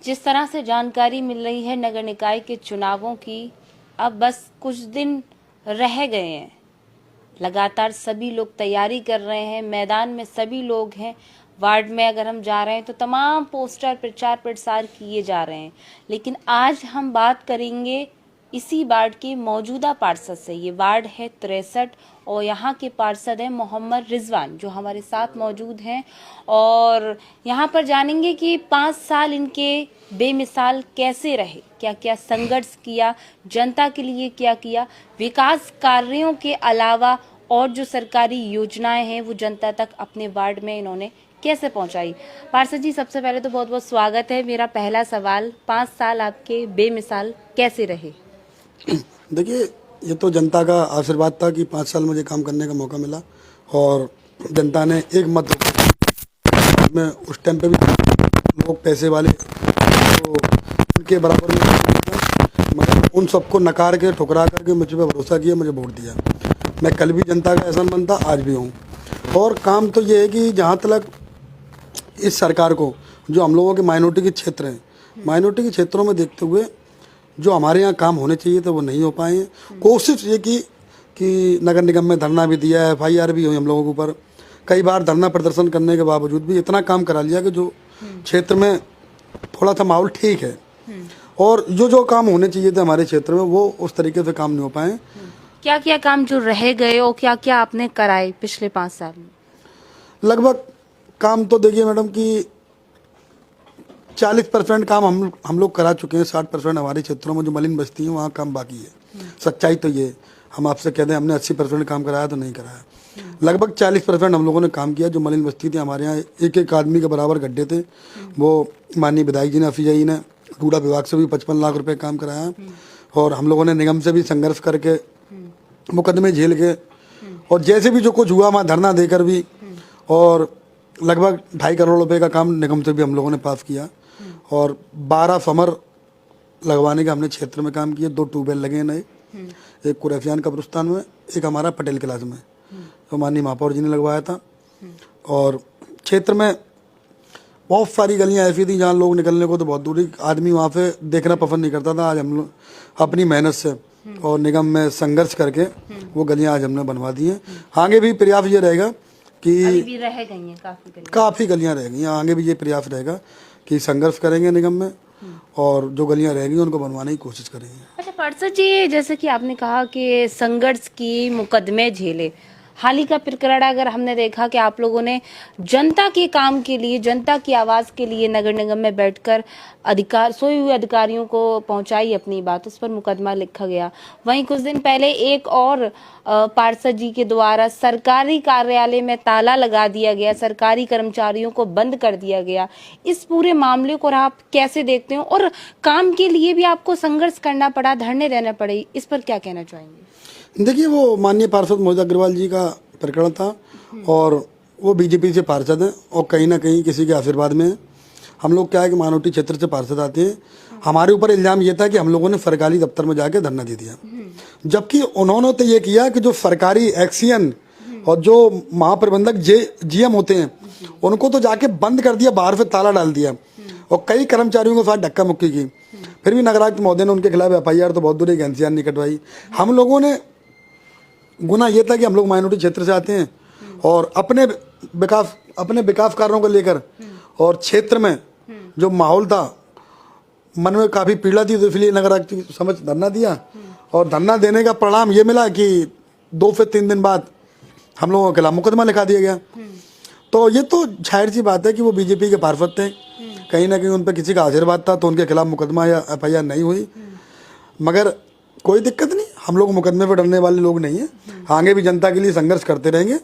जिस तरह से जानकारी मिल रही है नगर निकाय के चुनावों की, अब बस कुछ दिन रह गए हैं। लगातार सभी लोग तैयारी कर रहे हैं, मैदान में सभी लोग हैं। वार्ड में अगर हम जा रहे हैं तो तमाम पोस्टर प्रचार प्रसार किए जा रहे हैं। लेकिन आज हम बात करेंगे इसी वार्ड के मौजूदा पार्षद से। ये वार्ड है 63 और यहाँ के पार्षद हैं मोहम्मद रिजवान, जो हमारे साथ मौजूद हैं। और यहाँ पर जानेंगे कि 5 साल इनके बेमिसाल कैसे रहे, क्या क्या संघर्ष किया, जनता के लिए क्या किया, विकास कार्यों के अलावा और जो सरकारी योजनाएं हैं वो जनता तक अपने वार्ड में इन्होंने कैसे पहुंचाई। पार्षद जी, सबसे पहले तो बहुत बहुत स्वागत है। मेरा पहला सवाल, 5 साल आपके बेमिसाल कैसे रहे? देखिए, ये तो जनता का आशीर्वाद था कि 5 साल मुझे काम करने का मौका मिला और जनता ने एक मत में उस टाइम पे भी लोग पैसे वाले तो उनके बराबर में, मगर उन सबको नकार के ठुकरा करके मुझ पर भरोसा किया, मुझे वोट दिया। मैं कल भी जनता का एहसानमंद था, आज भी हूँ। और काम तो ये है कि जहाँ तक इस सरकार को जो हम लोगों के माइनॉरिटी के क्षेत्र हैं, माइनॉरिटी के क्षेत्रों में देखते हुए जो हमारे यहाँ काम होने चाहिए थे वो नहीं हो पाए हैं। कोशिश ये की कि नगर निगम में धरना भी दिया है, FIR भी हुई हम लोगों के ऊपर। कई बार धरना प्रदर्शन करने के बावजूद भी इतना काम करा लिया कि जो क्षेत्र में थोड़ा सा माहौल ठीक है और जो काम होने चाहिए थे हमारे क्षेत्र में वो उस तरीके से काम नहीं हो पाए। क्या क्या काम जो रह गए और क्या क्या आपने कराए पिछले 5 साल में? लगभग काम तो देखिए मैडम कि 40% काम हम लोग करा चुके हैं। 60% हमारे क्षेत्रों में जो मलिन बस्ती है वहाँ काम बाकी है। सच्चाई तो ये, हम आपसे कहते हैं हमने 80% काम कराया तो नहीं कराया। लगभग 40% हम लोगों ने काम किया। जो मलिन बस्ती थी हमारे यहाँ, एक एक आदमी के बराबर गड्ढे थे, वो माननीय विधायक जी ने, अफीजा जी ने कूड़ा विभाग से भी 55 लाख रुपए काम कराया। और हम लोगों ने निगम से भी संघर्ष करके मुकदमे झेल के और जैसे भी जो कुछ हुआ वहाँ धरना देकर भी, और लगभग 2.5 करोड़ रुपए का काम निगम से भी हम लोगों ने पास किया। और 12 समर लगवाने का हमने क्षेत्र में काम किया। 2 ट्यूबवेल लगे हैं नए, एक कुरैफियान कब्रिस्तान में, एक हमारा पटेल क्लास में, तो माननीय महापौर जी ने लगवाया था। और क्षेत्र में बहुत सारी गलियां ऐसी थी जहाँ लोग निकलने को तो बहुत दूरी आदमी वहाँ पे देखना पसंद नहीं करता था। आज हम लोग अपनी मेहनत से और निगम में संघर्ष करके वो गलियां आज हमने बनवा दी हैं। आगे भी प्रयास ये रहेगा कि अभी भी रह गई हैं काफ़ी गलियां रह गई हैं। आगे भी ये प्रयास रहेगा कि संघर्ष करेंगे निगम में और जो गलियां रहेंगी उनको बनवाने की कोशिश करेंगे। अच्छा पार्षद जी, जैसे कि आपने कहा कि संघर्ष की, मुकदमे झेले, हाल ही का प्रकरण अगर हमने देखा कि आप लोगों ने जनता के काम के लिए, जनता की आवाज़ के लिए नगर निगम में बैठकर सोए हुए अधिकारियों को पहुंचाई अपनी बात, उस पर मुकदमा लिखा गया। वहीं कुछ दिन पहले एक और पार्षद जी के द्वारा सरकारी कार्यालय में ताला लगा दिया गया, सरकारी कर्मचारियों को बंद कर दिया गया। इस पूरे मामले को आप कैसे देखते हो और काम के लिए भी आपको संघर्ष करना पड़ा, धरने देना पड़े, इस पर क्या कहना चाहेंगे? देखिए, वो माननीय पार्षद मोहित अग्रवाल जी का प्रकरण था और वो बीजेपी से पार्षद हैं और कहीं ना कहीं किसी के आशीर्वाद में हम लोग क्या है कि माइनॉरिटी क्षेत्र से पार्षद आते हैं। हमारे ऊपर इल्जाम ये था कि हम लोगों ने सरकारी दफ्तर में जाके धरना दे दिया, जबकि उन्होंने तो ये किया कि जो सरकारी एक्सियन और जो महाप्रबंधक GM होते हैं उनको तो जाके बंद कर दिया, बाहर से ताला डाल दिया और कई कर्मचारियों के साथ धक्का मुक्की की। फिर भी नगरायुक्त महोदय ने उनके खिलाफ FIR तो बहुत दूर एक NCR नहीं कटवाई। हम लोगों ने गुना ये था कि हम लोग माइनॉरिटी क्षेत्र से आते हैं और अपने विकास कार्यों को लेकर और क्षेत्र में जो माहौल था, मन में काफ़ी पीड़ा थी, तो इसलिए नगरायुक्त की समझ धरना दिया। और धरना देने का परिणाम ये मिला कि 2 से 3 दिन बाद हम लोगों के खिलाफ मुकदमा लिखा दिया गया। तो ये तो जाहिर सी बात है कि वो बीजेपी के पार्षद थे, कहीं ना कहीं उन पर किसी का आशीर्वाद था तो उनके खिलाफ मुकदमा या FIR नहीं हुई। मगर कोई दिक्कत नहीं, हम लोग मुकदमे पर डरने वाले लोग नहीं हैं। आगे भी जनता के लिए संघर्ष करते रहेंगे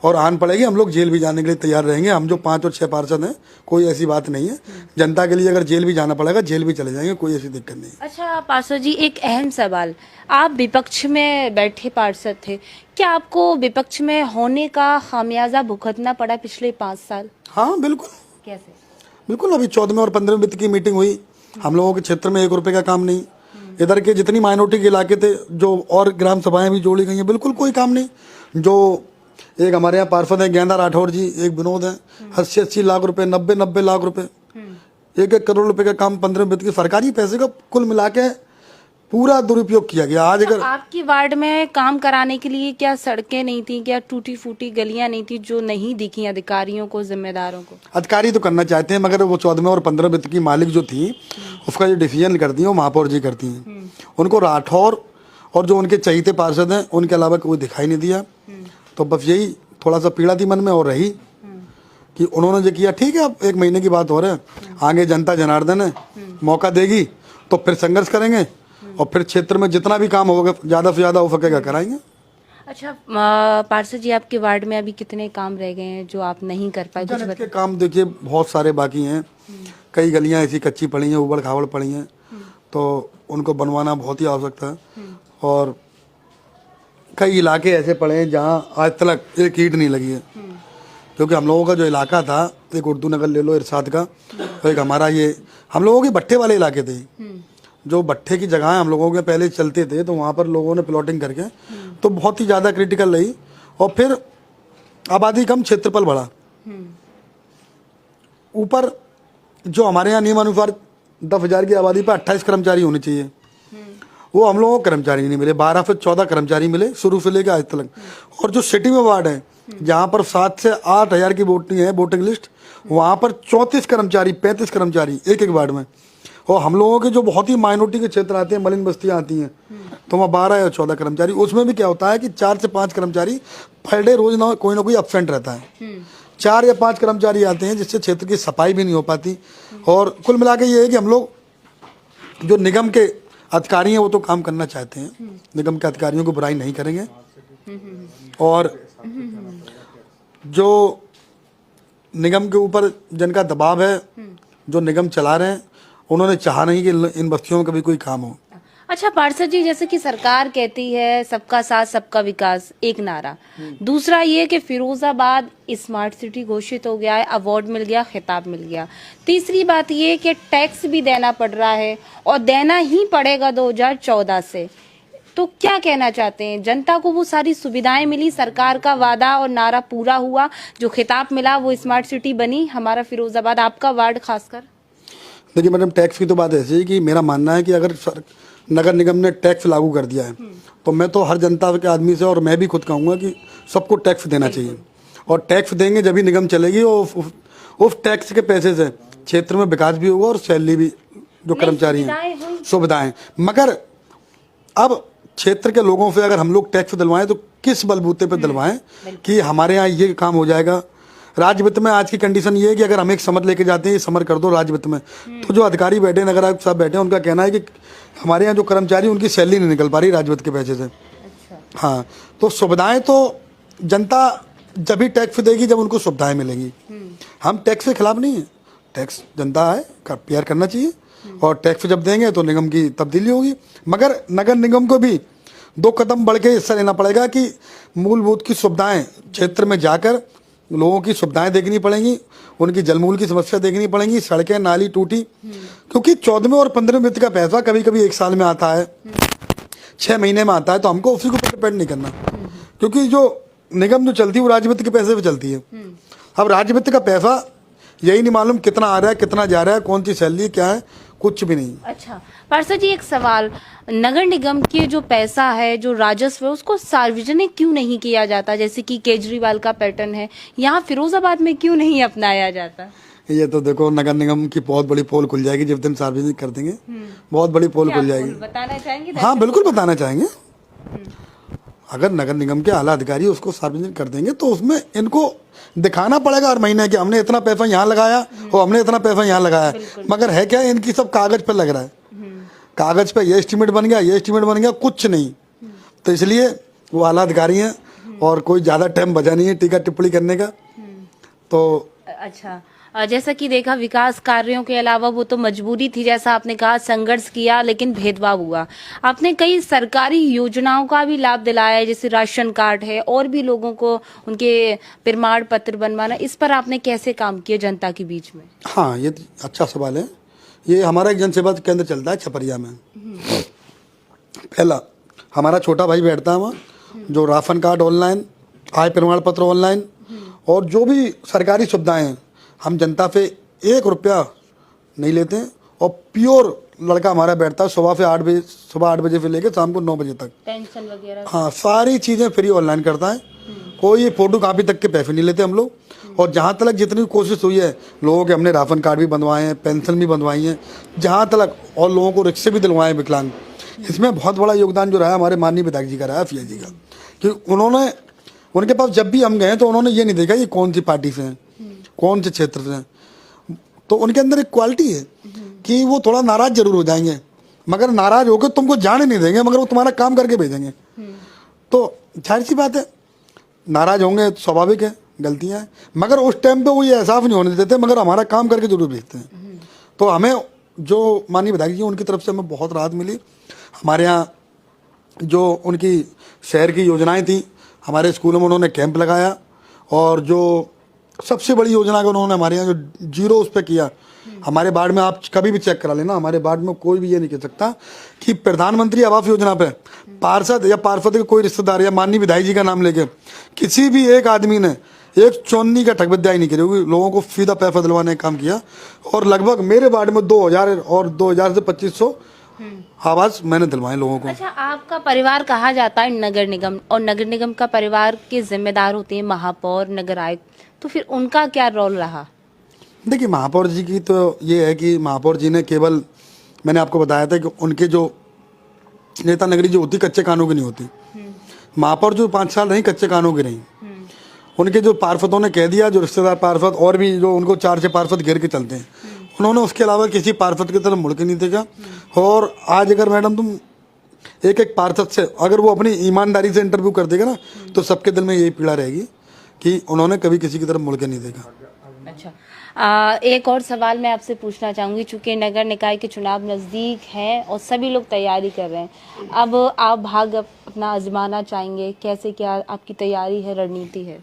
और आन पड़ेगी हम लोग जेल भी जाने के लिए तैयार रहेंगे। हम जो 5 और 6 पार्षद हैं, कोई ऐसी बात नहीं है। जनता के लिए अगर जेल भी जाना पड़ेगा जेल भी चले जाएंगे, कोई ऐसी दिक्कत नहीं। अच्छा पार्षद जी, एक अहम सवाल, आप विपक्ष में बैठे पार्षद थे, क्या आपको विपक्ष में होने का खामियाजा भुगतना पड़ा पिछले 5 साल? हाँ बिल्कुल। कैसे? बिल्कुल, अभी 14वें और 15वें वित्त की मीटिंग हुई, हम लोगों के क्षेत्र में 1 रुपये का काम नहीं। इधर के जितनी माइनॉरिटी के इलाके थे जो और ग्राम सभाएं भी जोड़ी गई हैं, बिल्कुल कोई काम नहीं। जो एक हमारे यहाँ पार्षद हैं गेंदा राठौर जी, एक विनोद हैं, 80-80 लाख रुपए, 90-90 लाख रुपए 1-1 करोड़ रुपए का काम 15 वित्त के सरकारी पैसे का कुल मिला के पूरा दुरुपयोग किया गया। आज अगर आपकी वार्ड में काम कराने के लिए क्या सड़कें नहीं थी, क्या टूटी फूटी गलियां नहीं थी जो नहीं दिखी अधिकारियों को, जिम्मेदारों को? अधिकारी तो करना चाहते हैं, मगर वो 14वें और 15 वित्त की मालिक जो थी उसका जो डिसीजन करती है वो महापौर जी करती हैं। उनको राठौर और जो उनके चहीते पार्षद हैं उनके अलावा कोई दिखाई नहीं दिया। तो बस यही थोड़ा सा पीड़ा थी मन में और रही कि उन्होंने जो किया ठीक है, अब 1 महीने की बात हो रहा है, आगे जनता जनार्दन है, मौका देगी तो फिर संघर्ष करेंगे और फिर क्षेत्र में जितना भी काम होगा ज़्यादा से ज़्यादा हो सकेगा कराएंगे। अच्छा पार्षद जी, आपके वार्ड में अभी कितने काम रह गए हैं जो आप नहीं कर पाए? कुछ जनहित के काम देखिए बहुत सारे बाकी हैं, कई गलियां ऐसी कच्ची पड़ी हैं, उबड़ खाबड़ पड़ी हैं, तो उनको बनवाना बहुत ही आवश्यकता है। और कई इलाके ऐसे पड़े हैं जहां आज तक एक ईंट नहीं लगी है, क्योंकि हम लोगों का जो इलाका था, एक उर्दू नगर ले लो इरशाद का, तो एक हमारा ये हम लोगों के भट्ठे वाले इलाके थे, जो भट्ठे की जगह हम लोगों के पहले चलते थे, तो वहाँ पर लोगों ने प्लॉटिंग करके तो बहुत ही ज़्यादा क्रिटिकल रही। और फिर आबादी कम, क्षेत्रफल बढ़ा, ऊपर जो हमारे यहाँ नियमानुसार 10,000 की आबादी पर 28 कर्मचारी होने चाहिए, वो हम लोगों को कर्मचारी नहीं मिले, 12 से 14 कर्मचारी मिले शुरू से लेकर आज तक। और जो सिटी में वार्ड है जहाँ पर 7 से 8 हज़ार की वोटिंग है, वोटिंग लिस्ट, वहाँ पर 34 कर्मचारी, 35 कर्मचारी एक वार्ड में। और हम लोगों के जो बहुत ही माइनॉरिटी के क्षेत्र आते हैं, मलिन बस्तियाँ आती हैं, तो वहाँ 12 या 14 कर्मचारी। उसमें भी क्या होता है कि 4 से 5 कर्मचारी पर डे रोज ना कोई एब्सेंट रहता है। 4 या 5 कर्मचारी आते हैं, जिससे क्षेत्र की सफाई भी नहीं हो पाती। और कुल मिला के ये है कि हम लोग जो निगम के अधिकारी हैं वो तो काम करना चाहते हैं, निगम के अधिकारियों को बुराई नहीं करेंगे। और जो निगम के ऊपर जिनका दबाव है, जो निगम चला रहे हैं, उन्होंने चाहा नहीं कि इन बस्तियों में कभी कोई काम हो। अच्छा पार्षद जी, जैसे कि सरकार कहती है सबका साथ सबका विकास, एक नारा, दूसरा ये कि फिरोजाबाद स्मार्ट सिटी घोषित हो गया है, अवार्ड मिल गया, खिताब मिल गया। तीसरी बात ये कि टैक्स भी देना पड़ रहा है और देना ही पड़ेगा 2014 से। तो क्या कहना चाहते हैं, जनता को वो सारी सुविधाएं मिली, सरकार का वादा और नारा पूरा हुआ, जो खिताब मिला वो स्मार्ट सिटी बनी हमारा फिरोजाबाद, आपका वार्ड खासकर? देखिए मैडम, टैक्स की तो बात ऐसी है कि मेरा मानना है कि अगर नगर निगम ने टैक्स लागू कर दिया है तो मैं तो हर जनता के आदमी से, और मैं भी खुद कहूँगा कि सबको टैक्स देना चाहिए। और टैक्स देंगे जब भी निगम चलेगी, और उस टैक्स के पैसे से क्षेत्र में विकास भी होगा और सैलरी भी, जो कर्मचारी हैं, सुविधाएं। मगर अब क्षेत्र के लोगों से अगर हम लोग टैक्स दिलवाएं तो किस बलबूते पर दिलवाएं कि हमारे यहाँ ये काम हो जाएगा। राज्य वित्त में आज की कंडीशन ये है कि अगर हम एक समर लेके जाते हैं, ये समर कर दो राज्य वित्त में, तो जो अधिकारी बैठे, नगर आयुक्त साहब बैठे हैं, उनका कहना है कि हमारे यहाँ जो कर्मचारी, उनकी सैलरी नहीं निकल पा रही राज्य वित्त के पैसे से। अच्छा। हाँ, तो सुविधाएं तो जनता जब भी टैक्स देगी जब उनको सुविधाएं मिलेंगी। हम टैक्स के खिलाफ नहीं है, टैक्स जनता है, प्यार करना चाहिए, और टैक्स जब देंगे तो निगम की तब्दीली होगी। मगर नगर निगम को भी 2 कदम बढ़ के हिस्सा लेना पड़ेगा कि मूलभूत की सुविधाएं क्षेत्र में जाकर लोगों की सुविधाएं देखनी पड़ेंगी, उनकी जलमूल की समस्या देखनी पड़ेंगी, सड़कें नाली टूटी, क्योंकि 14वें और 15वें वित्त का पैसा कभी कभी 1 साल में आता है, 6 महीने में आता है, तो हमको उसी को डिपेंड नहीं करना, क्योंकि जो निगम जो चलती है वो राज्य वित्त के पैसे पे चलती है। अब राज्य वित्त का पैसा यही नहीं मालूम कितना आ रहा है, कितना जा रहा है, कौन सी सैलरी क्या है, कुछ भी नहीं। अच्छा पार्षद जी, एक सवाल, नगर निगम के जो पैसा है, जो राजस्व है, उसको सार्वजनिक क्यों नहीं किया जाता, जैसे कि केजरीवाल का पैटर्न है, यहाँ फिरोजाबाद में क्यों नहीं अपनाया जाता? ये तो देखो, नगर निगम की बहुत बड़ी पोल खुल जाएगी जिस दिन सार्वजनिक कर देंगे, बहुत बड़ी पोल खुल जाएगी। बताना चाहेंगे? हाँ बिल्कुल बताना चाहेंगे। अगर नगर निगम के आला अधिकारी उसको सार्वजनिक कर देंगे तो उसमें इनको दिखाना पड़ेगा हर महीने कि हमने इतना पैसा यहाँ लगाया और हमने इतना पैसा यहाँ लगाया। मगर है क्या, इनकी सब कागज पे लग रहा है, कागज पे ये एस्टीमेट बन गया, ये एस्टीमेट बन गया, कुछ नहीं। तो इसलिए वो आला अधिकारी हैं और कोई ज़्यादा टाइम बचा नहीं है टीका टिप्पणी करने का। तो अच्छा, जैसा कि देखा, विकास कार्यों के अलावा वो तो मजबूरी थी, जैसा आपने कहा, संघर्ष किया लेकिन भेदभाव हुआ। आपने कई सरकारी योजनाओं का भी लाभ दिलाया है, जैसे राशन कार्ड है, और भी लोगों को उनके प्रमाण पत्र बनवाना, इस पर आपने कैसे काम किया जनता के बीच में? हाँ, ये अच्छा सवाल है। ये हमारा एक जनसेवा केंद्र चलता है छपरिया में। पहला हमारा छोटा भाई बैठता है वहाँ, जो राशन कार्ड ऑनलाइन, आय प्रमाण पत्र ऑनलाइन, और जो भी सरकारी सुविधाएं हैं, हम जनता पे 1 रुपया नहीं लेते हैं। और प्योर लड़का हमारा बैठता है सुबह 8 बजे से लेकर शाम को 9 बजे तक। पेंशन वगैरह हाँ, सारी चीज़ें फ्री ऑनलाइन करता है। कोई फोटो कापी तक के पैसे नहीं लेते हम लोग। और जहाँ तक जितनी भी कोशिश हुई है, लोगों के हमने राशन कार्ड भी बनवाए हैं, पेंशन भी बनवाई है जहाँ तक, और लोगों को रिक्शे भी दिलवाए हैं विकलांग। इसमें बहुत बड़ा योगदान जो रहा हमारे माननीय विधायक जी का रहा, FIA जी का, कि उन्होंने, उनके पास जब भी हम गए तो उन्होंने ये नहीं देखा ये कौन सी पार्टी से हैं, कौन से क्षेत्र से हैं। तो उनके अंदर एक क्वालिटी है कि वो थोड़ा नाराज जरूर हो जाएंगे, मगर नाराज होकर तुमको जाने नहीं देंगे, मगर वो तुम्हारा काम करके भेजेंगे। तो जाहिर सी बात है, नाराज होंगे, स्वाभाविक है, गलतियां हैं, मगर उस टाइम पे वो ये एहसास नहीं होने देते, मगर हमारा काम करके जरूर भेजते हैं। तो हमें जो माननीय विधायक जी उनकी तरफ से हमें बहुत राहत मिली। हमारे यहाँ जो उनकी शहर की योजनाएं थी, हमारे स्कूलों में उन्होंने कैंप लगाया, और जो सबसे बड़ी योजना का उन्होंने हमारे यहाँ जो 0 उस पर किया, हमारे वार्ड में आप कभी भी चेक करा लेना, हमारे वार्ड में कोई भी ये नहीं कह सकता कि प्रधानमंत्री आवास योजना पे पार्षद या पार्षद के कोई रिश्तेदार या माननीय विधायक जी का नाम लेके किसी भी एक आदमी ने एक चौन्नी का ठगबद्याई नहीं करी होगी। लोगों को सीधा पैसा दिलवाने का काम किया, और लगभग मेरे वार्ड में 2000 और 2000 से 2500 आवास मैंने दिलवाए लोगों को। अच्छा, आपका परिवार कहा जाता है नगर निगम, और नगर निगम का परिवार के जिम्मेदार होते हैं महापौर, नगर आयुक्त, तो फिर उनका क्या रोल रहा? देखिए, महापौर जी की तो ये है कि महापौर जी ने केवल, मैंने आपको बताया था कि उनके जो नेता नगरी जो होती कच्चे कानों की नहीं होती, महापौर जो 5 साल रही कच्चे कानों की रही। उनके जो पार्षदों ने कह दिया, जो रिश्तेदार पार्षद और भी जो उनको 4 से पार्षद घेर के चलते हैं, उन्होंने उसके अलावा किसी पार्षद की तरफ मुड़ के नहीं देखा। और आज अगर मैडम तुम एक एक पार्षद से अगर वो अपनी ईमानदारी से इंटरव्यू कर देगा ना, तो सबके दिल में यही पीड़ा रहेगी कि उन्होंने कभी किसी की तरफ मुड़ के नहीं देखा। अच्छा, एक और सवाल मैं आपसे पूछना चाहूँगी, चूँकि नगर निकाय के चुनाव नज़दीक हैं और सभी लोग तैयारी कर रहे हैं, अब आप भाग अपना आजमाना चाहेंगे, कैसे, क्या आपकी तैयारी है, रणनीति है?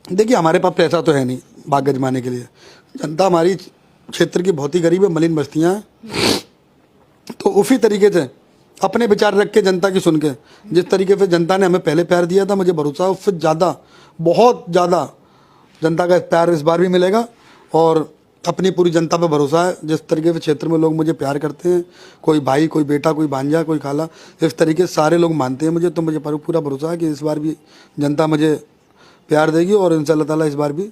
देखिए, हमारे पास पैसा तो है नहीं भाग आजमाने के लिए। जनता हमारी क्षेत्र की बहुत ही गरीब है, मलिन बस्तियाँ हैं। तो उसी तरीके से अपने विचार रख के, जनता की सुन के, जिस तरीके से जनता ने हमें पहले प्यार दिया था, मुझे भरोसा है उससे ज़्यादा, बहुत ज़्यादा जनता का प्यार इस बार भी मिलेगा। और अपनी पूरी जनता पे भरोसा है, जिस तरीके से क्षेत्र में लोग मुझे प्यार करते हैं, कोई भाई, कोई बेटा, कोई भांजा, कोई खाला, इस तरीके से सारे लोग मानते हैं मुझे। तो मुझे पूरा भरोसा है कि इस बार भी जनता मुझे प्यार देगी, और इंशाअल्लाह ताला इस बार भी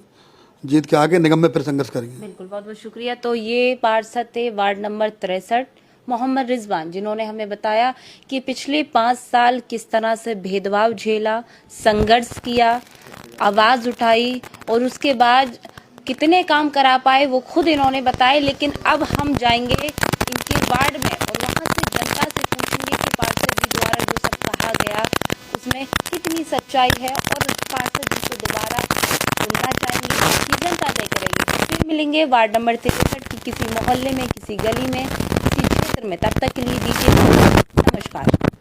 जीत के आगे निगम में फिर संघर्ष करेंगे। बिल्कुल, बहुत बहुत शुक्रिया। तो ये पार्षद थे वार्ड नंबर 63 मोहम्मद रिजवान, जिन्होंने हमें बताया कि पिछले 5 साल किस तरह से भेदभाव झेला, संघर्ष किया, आवाज़ उठाई, और उसके बाद कितने काम करा पाए वो खुद इन्होंने बताए। लेकिन अब हम जाएंगे इनके वार्ड में और वहाँ से जनता से पूछेंगे कि पार्षद जी द्वारा जो सब कहा गया उसमें कितनी सच्चाई है, और पार्षद जी को दोबारा सुनना चाहेंगे कि जनता तय करेगी। फिर मिलेंगे वार्ड नंबर 63 की किसी मोहल्ले में, किसी गली में, किसी क्षेत्र में। तब तक के लिए दीजिए नमस्कार।